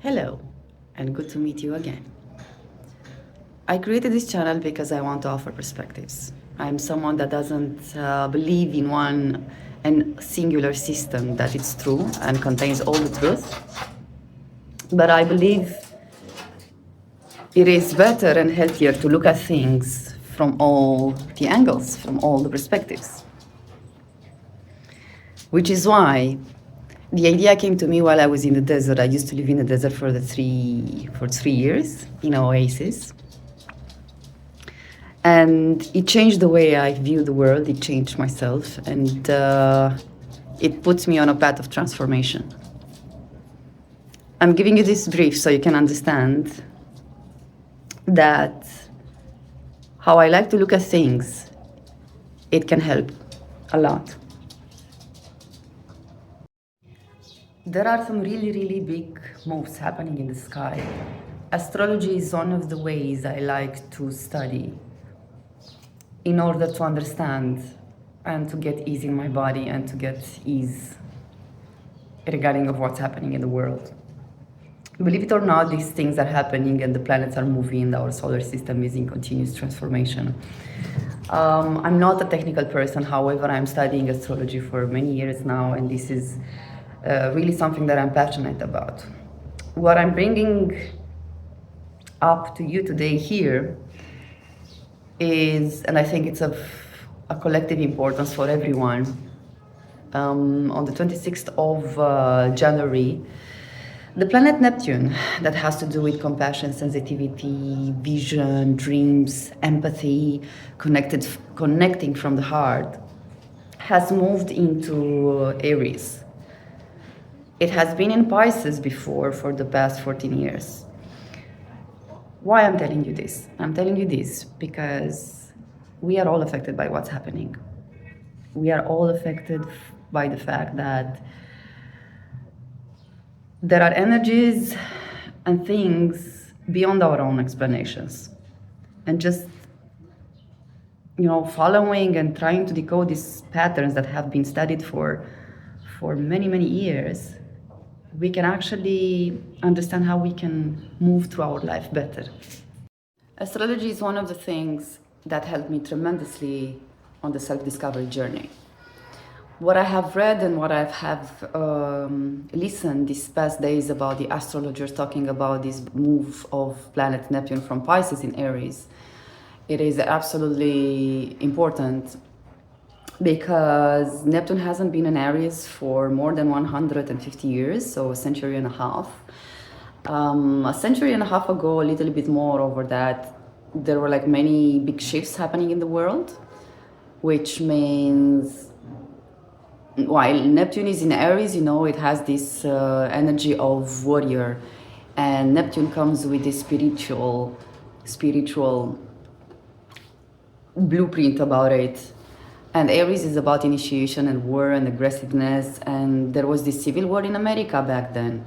Hello, and good to meet you again. I created this channel because I want to offer perspectives. I'm someone that doesn't believe in one and singular system that it's true and contains all the truth. But I believe it is better and healthier to look at things from all the angles, from all the perspectives. Which is why the idea came to me while I was in the desert. I used to live in the desert for 3 years in an oasis. And it changed the way I view the world, it changed myself, and it puts me on a path of transformation. I'm giving you this brief so you can understand that how I like to look at things, it can help a lot. There are some really big moves happening in the sky. Astrology is one of the ways I like to study in order to understand and to get ease in my body and to get ease regarding of what's happening in the world. Believe it or not, these things are happening and the planets are moving, our solar system is in continuous transformation. I'm not a technical person, however, I'm studying astrology for many years now, and this is really something that I'm passionate about. What I'm bringing up to you today here is, and I think it's of a collective importance for everyone, on the 26th of January, the planet Neptune, that has to do with compassion, sensitivity, vision, dreams, empathy, connecting from the heart, has moved into Aries. It has been in Pisces before for the past 14 years. Why I'm telling you this? I'm telling you this because we are all affected by what's happening. We are all affected by the fact that there are energies and things beyond our own explanations. And just, following and trying to decode these patterns that have been studied for many years, we can actually understand how we can move through our life better. Astrology is one of the things that helped me tremendously on the self-discovery journey. What I have read and what I have listened these past days about the astrologers talking about this move of planet Neptune from Pisces in Aries, it is absolutely important because Neptune hasn't been in Aries for more than 150 years, so a century and a half. A century and a half ago, a little bit more over that, there were like many big shifts happening in the world, which means while Neptune is in Aries, it has this energy of warrior, and Neptune comes with this spiritual blueprint about it. And Aries is about initiation and war and aggressiveness, and there was this civil war in America back then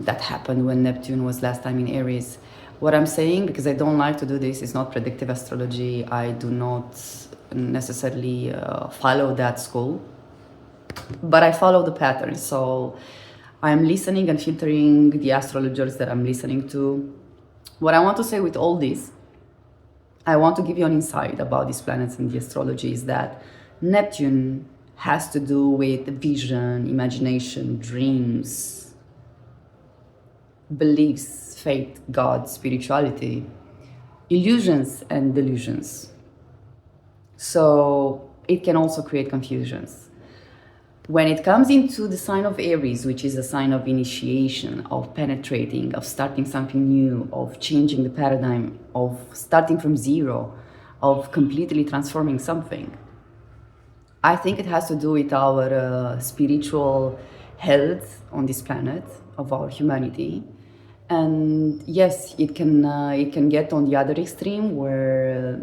that happened when Neptune was last time in Aries. What I'm saying, because I don't like to do this, is not predictive astrology. I do not necessarily follow that school, but I follow the patterns. So I'm listening and filtering the astrologers that I'm listening to. What I want to say with all this, I want to give you an insight about these planets and the astrology, is that Neptune has to do with vision, imagination, dreams, beliefs, faith, God, spirituality, illusions and delusions. So it can also create confusions. When it comes into the sign of Aries, which is a sign of initiation, of penetrating, of starting something new, of changing the paradigm, of starting from zero, of completely transforming something, I think it has to do with our spiritual health on this planet, of our humanity. And yes, it can get on the other extreme where,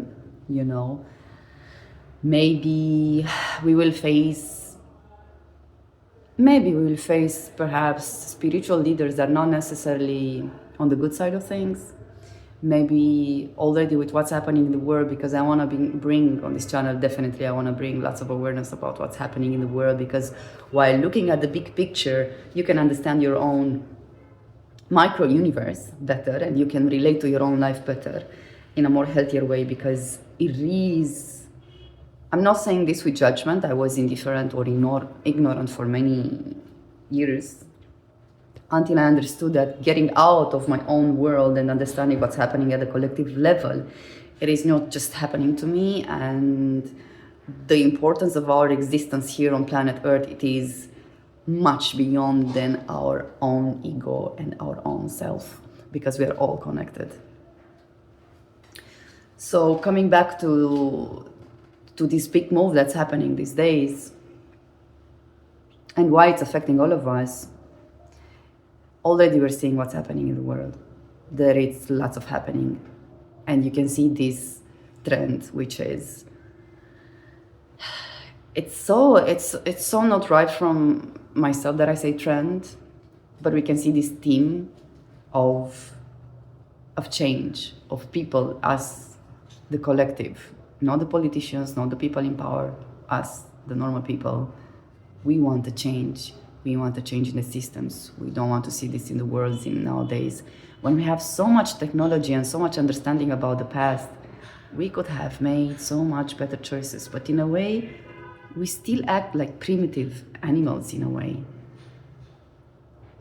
maybe we will face perhaps spiritual leaders that are not necessarily on the good side of things. Maybe already with what's happening in the world, because I want to bring on this channel, definitely I want to bring lots of awareness about what's happening in the world, because while looking at the big picture, you can understand your own micro universe better, and you can relate to your own life better in a more healthier way, because it is, I'm not saying this with judgment. I was indifferent or ignorant for many years, until I understood that getting out of my own world and understanding what's happening at the collective level, it is not just happening to me, and the importance of our existence here on planet Earth, it is much beyond than our own ego and our own self, because we are all connected. So coming back to this big move that's happening these days, and why it's affecting all of us, already we're seeing what's happening in the world. There is lots of happening, and you can see this trend, which is, it's so not right from myself that I say trend, but we can see this theme of change, of people, us, the collective, not the politicians, not the people in power, us, the normal people. We want a change. We want a change in the systems. We don't want to see this in the world in nowadays. When we have so much technology and so much understanding about the past, we could have made so much better choices. But in a way, we still act like primitive animals in a way.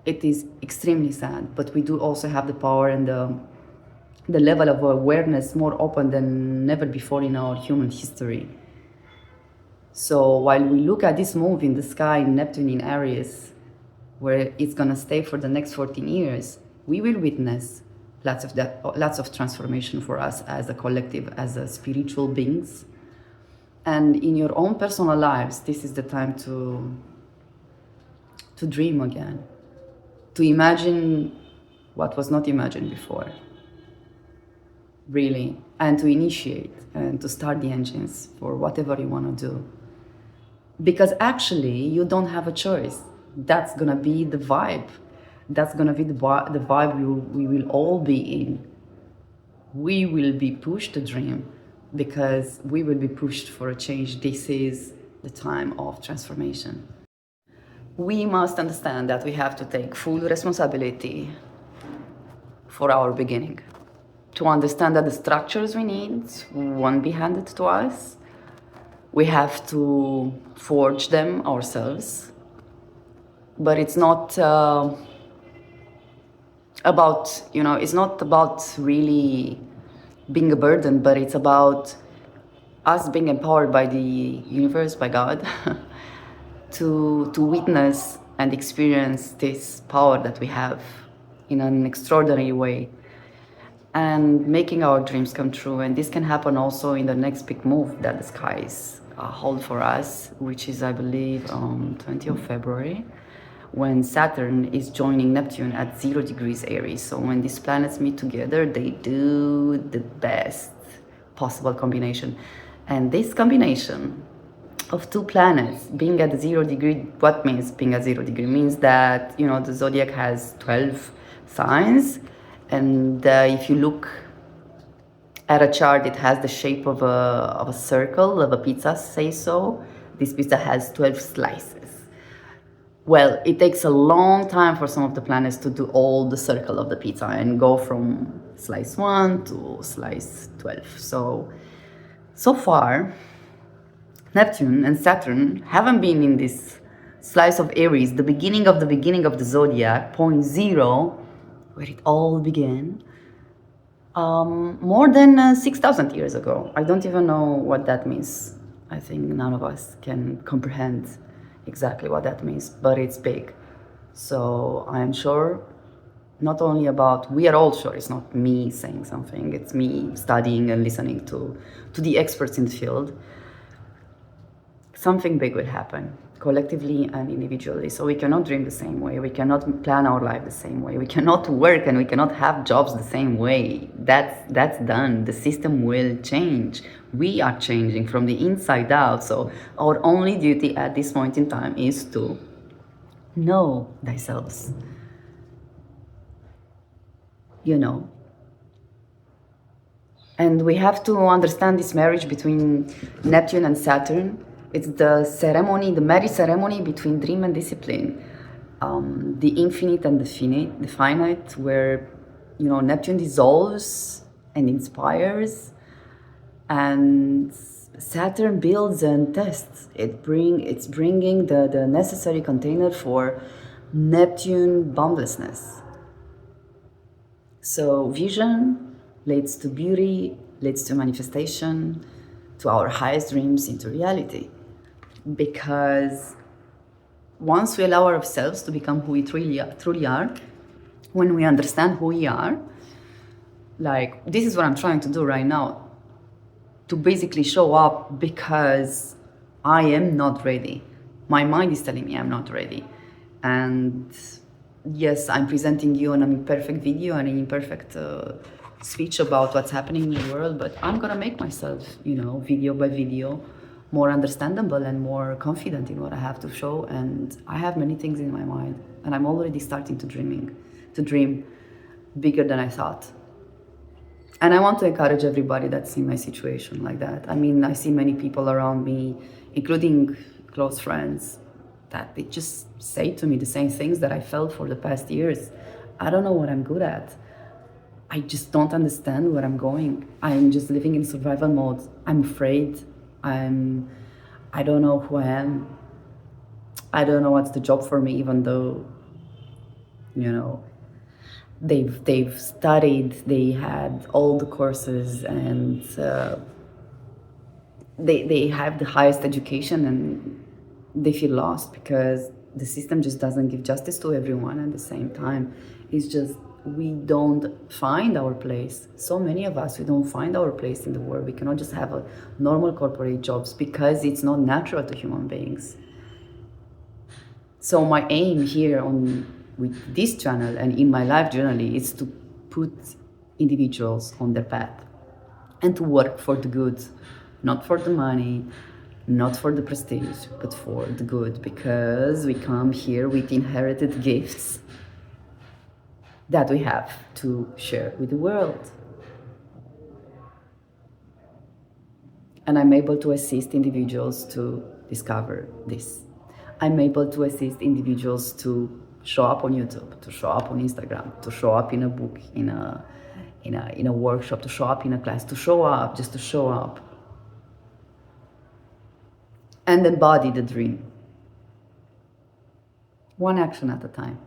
It is extremely sad, but we do also have the power and the level of awareness more open than never before in our human history. So while we look at this move in the sky, Neptune in Aries, where it's gonna stay for the next 14 years, we will witness lots of transformation for us as a collective, as a spiritual beings. And in your own personal lives, this is the time to dream again, to imagine what was not imagined before, really, and to initiate and to start the engines for whatever you want to do. Because actually, you don't have a choice. That's gonna be the vibe. That's gonna be the vibe we will all be in. We will be pushed to dream, because we will be pushed for a change. This is the time of transformation. We must understand that we have to take full responsibility for our beginning, to understand that the structures we need won't be handed to us. We have to forge them ourselves. But it's not it's not about really being a burden, but it's about us being empowered by the universe, by God, to witness and experience this power that we have in an extraordinary way, and making our dreams come true. And this can happen also in the next big move that the skies hold for us, which is, I believe, on 20th of February, when Saturn is joining Neptune at 0 degrees Aries. So when these planets meet together, they do the best possible combination. And this combination of two planets being at 0 degree, what means being at 0 degree? Means that, the zodiac has 12 signs, and if you look at a chart, it has the shape of a circle, of a pizza, say so. This pizza has 12 slices. Well, it takes a long time for some of the planets to do all the circle of the pizza and go from slice 1 to slice 12. So far, Neptune and Saturn haven't been in this slice of Aries, the beginning of the zodiac, point zero, where it all began, more than 6,000 years ago. I don't even know what that means. I think none of us can comprehend exactly what that means, but it's big. So I am sure, not only we are all sure, it's not me saying something, it's me studying and listening to the experts in the field. Something big will happen, collectively and individually. So we cannot dream the same way, we cannot plan our life the same way, we cannot work and we cannot have jobs the same way. That's done. The system will change. We are changing from the inside out. So our only duty at this point in time is to know thyself. And we have to understand this marriage between Neptune and Saturn. It's the ceremony, the marriage ceremony between dream and discipline. the infinite and the finite, where, you know, Neptune dissolves and inspires, and Saturn builds and tests. It's bringing the necessary container for Neptune boundlessness. So vision leads to beauty, leads to manifestation, to our highest dreams into reality. Because once we allow ourselves to become who we truly are, when we understand who we are, like this is what I'm trying to do right now, to basically show up because I am not ready. My mind is telling me I'm not ready. And yes, I'm presenting you an imperfect video and an imperfect speech about what's happening in the world, but I'm gonna make myself, you know, video by video, more understandable and more confident in what I have to show. And I have many things in my mind, and I'm already starting to dream bigger than I thought. And I want to encourage everybody that's in my situation like that. I mean, I see many people around me, including close friends, that they just say to me the same things that I felt for the past years. I don't know what I'm good at. I just don't understand where I'm going. I'm just living in survival mode. I'm afraid. I don't know who I am. I don't know what's the job for me, even though, you know, they've studied, they had all the courses, and they have the highest education, and they feel lost because the system just doesn't give justice to everyone at the same time. It's just we don't find our place. So many of us, we don't find our place in the world. We cannot just have a normal corporate jobs because it's not natural to human beings. So my aim here on with this channel and in my life generally is to put individuals on their path and to work for the good, not for the money, not for the prestige, but for the good, because we come here with inherited gifts that we have to share with the world. And I'm able to assist individuals to discover this. I'm able to assist individuals to show up on YouTube, to show up on Instagram, to show up in a book, in a workshop, to show up in a class, to show up, just to show up. And embody the dream. One action at a time.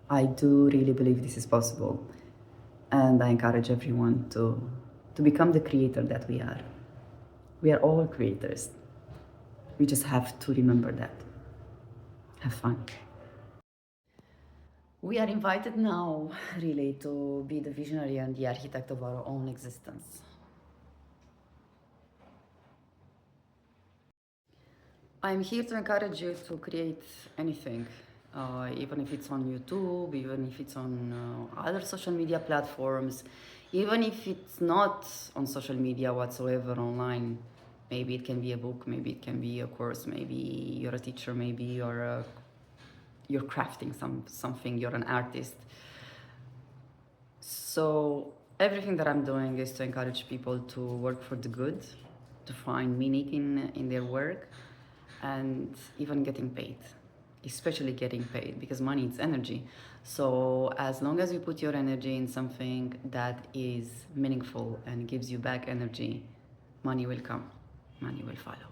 I do really believe this is possible. And I encourage everyone to become the creator that we are. We are all creators. We just have to remember that. Have fun. We are invited now, really, to be the visionary and the architect of our own existence. I'm here to encourage you to create anything, even if it's on YouTube, even if it's on other social media platforms, even if it's not on social media whatsoever online. Maybe it can be a book, maybe it can be a course, maybe you're a teacher, maybe you're crafting something, you're an artist. So everything that I'm doing is to encourage people to work for the good, to find meaning in their work, and even getting paid, especially getting paid, because money is energy. So as long as you put your energy in something that is meaningful and gives you back energy, money will come, money will follow.